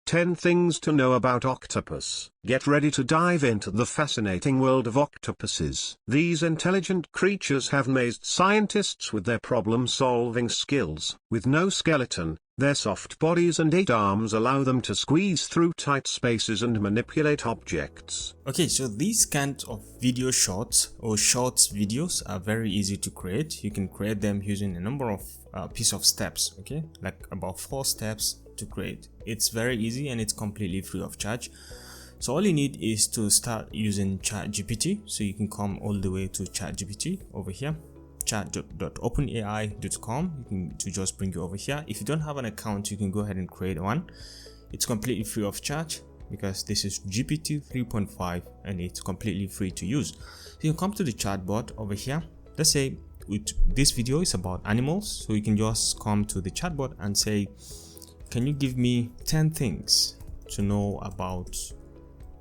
10 Things to Know About Octopus. Get ready to dive into the fascinating world of octopuses. These intelligent creatures have amazed scientists with their problem-solving skills. With no skeleton, their soft bodies and 8 arms allow them to squeeze through tight spaces and manipulate objects. Okay, so these kinds of video shorts or shorts videos are very easy to create. You can create them using a number of piece of steps, okay, like about 4 steps to create. It's very easy and it's completely free of charge. So all you need is to start using ChatGPT. So you can come all the way to ChatGPT over here, chat.openai.com. You can to just bring you over here. If you don't have an account, you can go ahead and create one. It's completely free of charge because this is GPT 3.5 and it's completely free to use. So you can come to the chatbot over here. Let's say this video is about animals, so you can just come to the chatbot and say, can you give me 10 things to know about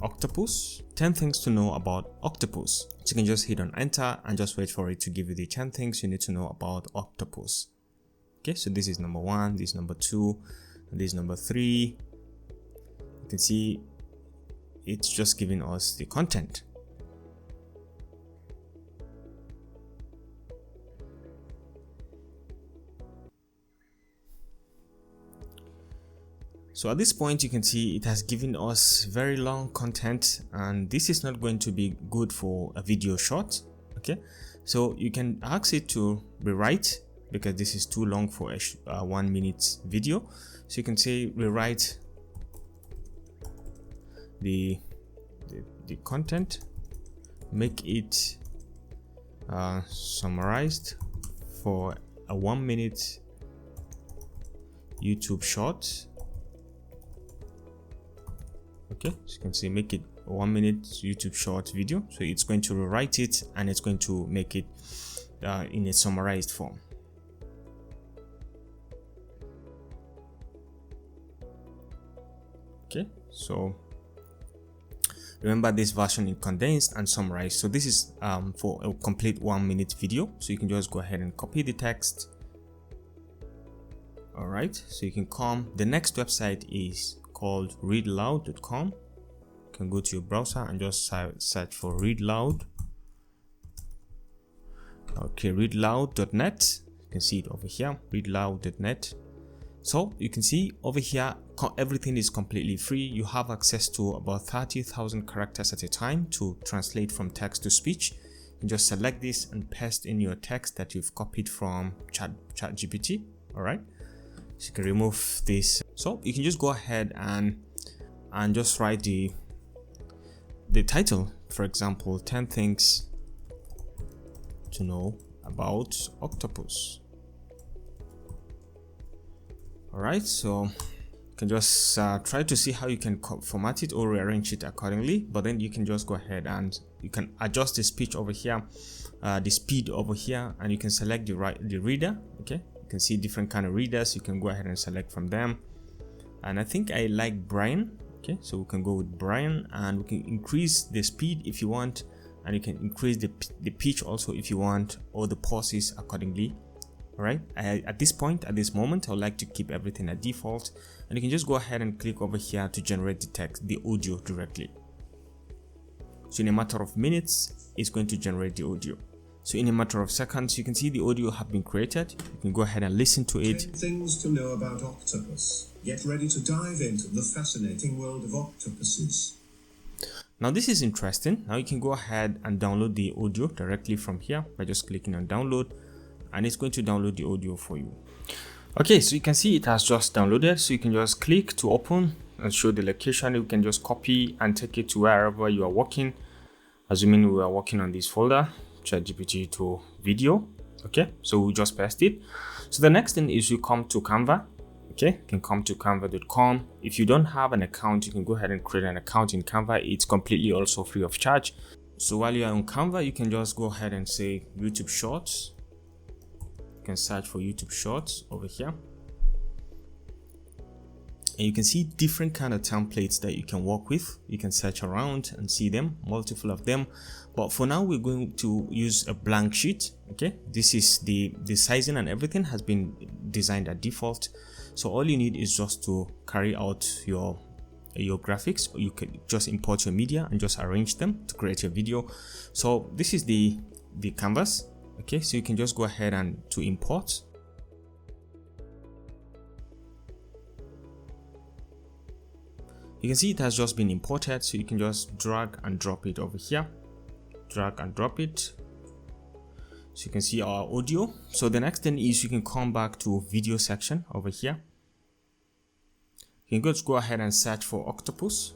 octopus? 10 things to know about octopus. So you can just hit on enter and just wait for it to give you the 10 things you need to know about octopus. Okay, so this is number 1, this is number 2, and this is number 3. You can see it's just giving us the content. So at this point, you can see it has given us very long content, and this is not going to be good for a video short. Okay, so you can ask it to rewrite because this is too long for a 1 minute video. So you can say rewrite the content, make it summarized for a 1 minute YouTube short. Okay, so you can see make it a 1 minute YouTube short video. So it's going to rewrite it and it's going to make it in a summarized form. Okay, so remember this version is condensed and summarized. So this is for a complete 1 minute video. So you can just go ahead and copy the text. All right, so you can come. The next website is called readloud.com. You can go to your browser and just search for readloud. Okay, readloud.net. You can see it over here, readloud.net. So you can see over here, everything is completely free. You have access to about 30,000 characters at a time to translate from text to speech. You can just select this and paste in your text that you've copied from ChatGPT. All right, so you can remove this. So you can just go ahead and just write the title, for example, 10 things to know about octopus. All right, so you can just try to see how you can format it or rearrange it accordingly, but then you can just go ahead and you can adjust the speech over here, the speed over here, and you can select the reader. Okay, you can see different kind of readers. You can go ahead and select from them, and I think I like Brian. Okay, so we can go with Brian, and we can increase the speed if you want, and you can increase the pitch also if you want, or the pauses accordingly. All right, at this moment I would like to keep everything at default, and you can just go ahead and click over here to generate the text, the audio directly. So in a matter of minutes it's going to generate the audio. So in a matter of seconds you can see the audio have been created. You can go ahead and listen to it. 10 things to know about octopus. Get ready to dive into the fascinating world of octopuses. Now this is interesting. Now you can go ahead and download the audio directly from here by just clicking on download, and it's going to download the audio for you. Okay, so you can see it has just downloaded. So you can just click to open and show the location. You can just copy and take it to wherever you are working. Assuming we are working on this folder, ChatGPT to video. Okay, so we just paste it. So the next thing is you come to Canva. Okay, you can come to canva.com. If you don't have an account, you can go ahead and create an account in Canva. It's completely also free of charge. So while you're on Canva, you can just go ahead and say YouTube Shorts. You can search for YouTube Shorts over here. And you can see different kind of templates that you can work with. You can search around and see them, multiple of them. But for now, we're going to use a blank sheet. Okay, this is the sizing and everything has been designed at default. So all you need is just to carry out your your graphics, or you can just import your media and just arrange them to create your video. So this is the canvas. Okay, so you can just go ahead and to import. You can see it has just been imported, so you can just drag and drop it over here. Drag and drop it. So you can see our audio. So the next thing is you can come back to video section over here. You can just go ahead and search for octopus.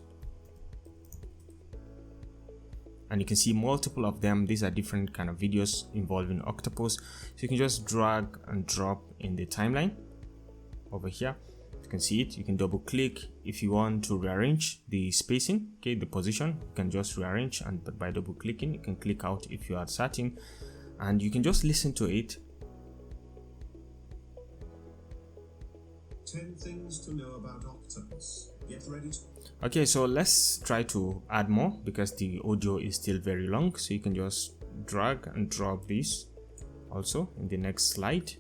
And you can see multiple of them. These are different kind of videos involving octopus. So you can just drag and drop in the timeline over here. You can see it. You can double click if you want to rearrange the spacing, okay, the position. You can just rearrange, and by double clicking you can click out if you are certain, and you can just listen to it. 10 things to know about octopus. Get ready to... Okay, so let's try to add more because the audio is still very long. So you can just drag and drop this also in the next slide.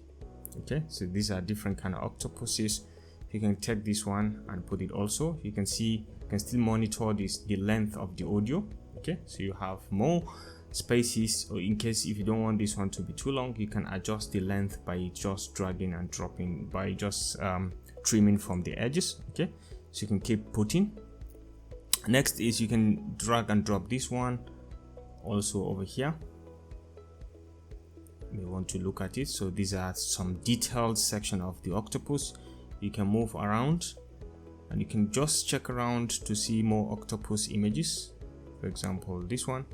Okay, so these are different kind of octopuses. You can take this one and put it also. You can see, you can still monitor the length of the audio. Okay, so you have more spaces, or in case if you don't want this one to be too long, you can adjust the length by just dragging and dropping, by just trimming from the edges. Okay, so you can keep putting. Next is you can drag and drop this one also over here. We want to look at it. So these are some detailed section of the octopus. You can move around and you can just check around to see more octopus images. For example, this one,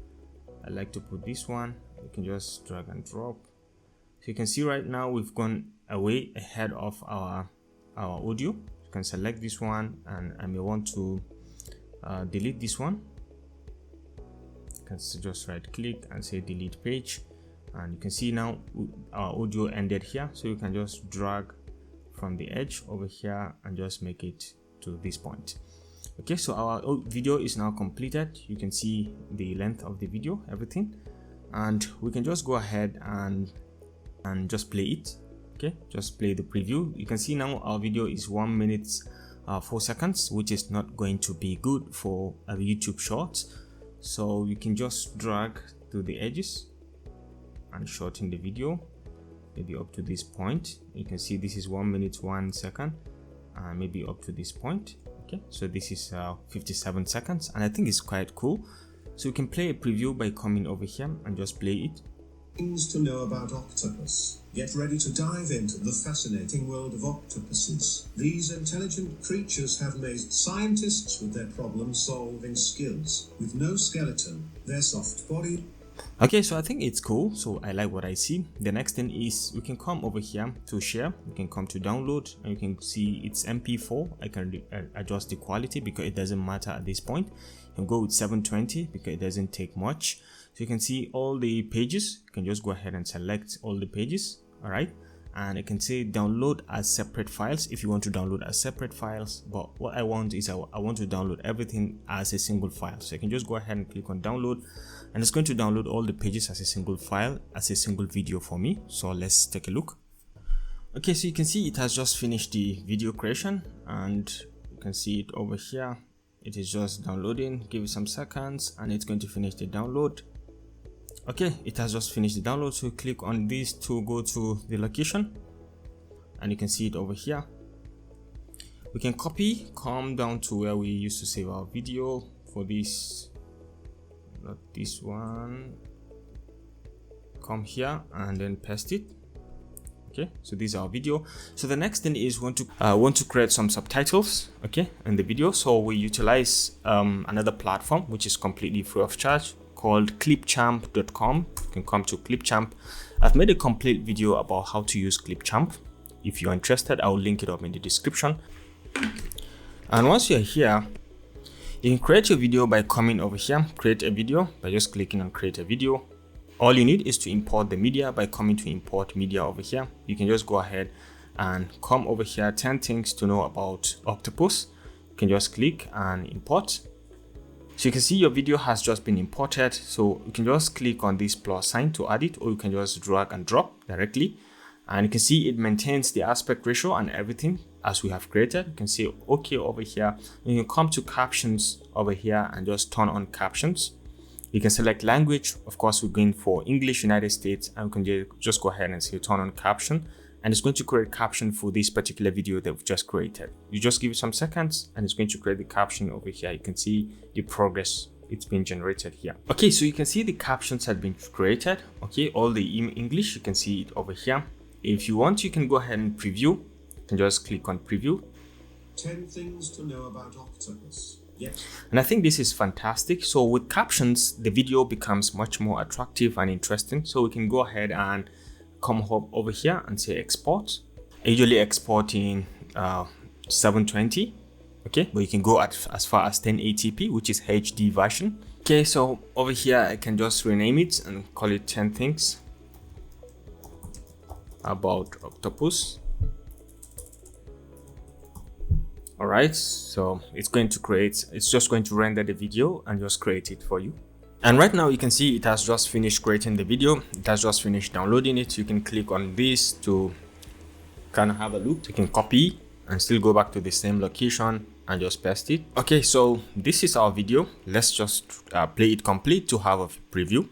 I like to put this one. You can just drag and drop. So you can see right now we've gone away ahead of our audio. You can select this one, and I may want to delete this one. You can just right click and say delete page, and you can see now our audio ended here. So you can just drag from the edge over here and just make it to this point. Okay, so our video is now completed. You can see the length of the video, everything, and we can just go ahead and just play it. Okay, just play the preview. You can see now our video is 1 minute 4 seconds, which is not going to be good for a YouTube shorts. So you can just drag to the edges and shorten the video, maybe up to this point. You can see this is 1 minute 1 second, and maybe up to this point. Okay, so this is 57 seconds, and I think it's quite cool. So you can play a preview by coming over here and just play it. Things to know about octopus. Get ready to dive into the fascinating world of octopuses. These intelligent creatures have amazed scientists with their problem-solving skills. With no skeleton, their soft body... Okay, so I think it's cool. So I like what I see. The next thing is we can come over here to share. We can come to download, and you can see it's MP4. I can adjust the quality because it doesn't matter at this point. You can go with 720 because it doesn't take much. So you can see all the pages. You can just go ahead and select all the pages. All right, and I can say download as separate files if you want to download as separate files. But what I want is I want to download everything as a single file. So I can just go ahead and click on download, and it's going to download all the pages as a single file, as a single video for me. So let's take a look. Okay, so you can see it has just finished the video creation, and you can see it over here. It is just downloading. Give it some seconds and it's going to finish the download. Okay, it has just finished the download. So click on this to go to the location, and you can see it over here. We can copy, come down to where we used to save our video for this, not this one. Come here and then paste it. Okay, so this is our video. So the next thing is want to create some subtitles, okay, in the video. So we utilize another platform which is completely free of charge, called clipchamp.com. You can come to Clipchamp. I've made a complete video about how to use Clipchamp. If you're interested, I'll link it up in the description. And once you're here, you can create your video by coming over here, create a video by just clicking on create a video. All you need is to import the media by coming to import media over here. You can just go ahead and come over here, 10 things to know about octopus. You can just click and import. So you can see your video has just been imported. So you can just click on this plus sign to add it, or you can just drag and drop directly, And you can see it maintains the aspect ratio and everything as we have created. You can see okay over here. And you come to captions over here and just turn on captions. You can select language. Of course, we're going for English United States, and we can just go ahead and say turn on caption, and it's going to create caption for this particular video that we've just created. You just give it some seconds and it's going to create the caption over here. You can see the progress it's been generated here. Okay, so you can see the captions have been created. Okay, all the English, you can see it over here. If you want, you can go ahead and preview. You can just click on preview. 10 things to know about octopus. Yes. And I think this is fantastic. So with captions, the video becomes much more attractive and interesting. So we can go ahead and come over here and say export. I usually export in 720. Okay, but you can go as far as 1080p, which is HD version. Okay, so over here I can just rename it and call it 10 things about octopus. All right, so it's just going to render the video and just create it for you. And right now you can see it has just finished creating the video. It has just finished downloading it. You can click on this to kind of have a look. You can copy and still go back to the same location and just paste it. Okay, so this is our video. Let's just play it complete to have a preview.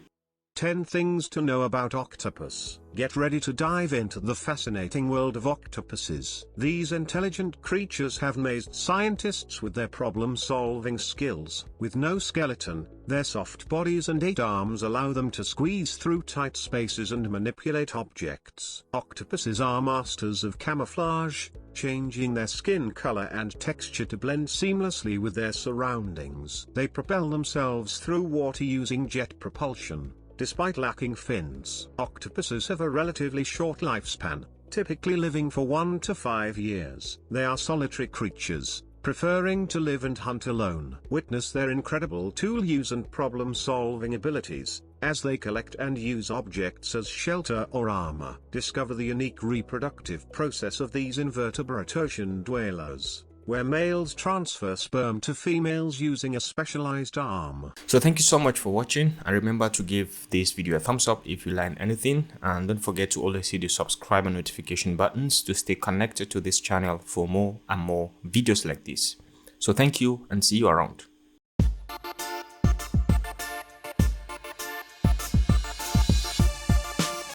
10 things to know about octopus. Get ready to dive into the fascinating world of octopuses. These intelligent creatures have amazed scientists with their problem-solving skills. With no skeleton, their soft bodies and 8 arms allow them to squeeze through tight spaces and manipulate objects. Octopuses are masters of camouflage, changing their skin color and texture to blend seamlessly with their surroundings. They propel themselves through water using jet propulsion. Despite lacking fins, octopuses have a relatively short lifespan, typically living for 1 to 5 years. They are solitary creatures, preferring to live and hunt alone. Witness their incredible tool use and problem-solving abilities, as they collect and use objects as shelter or armor. Discover the unique reproductive process of these invertebrate ocean dwellers, where males transfer sperm to females using a specialized arm. So thank you so much for watching, and remember to give this video a thumbs up if you learned anything, and don't forget to always hit the subscribe and notification buttons to stay connected to this channel for more and more videos like this. So thank you and see you around.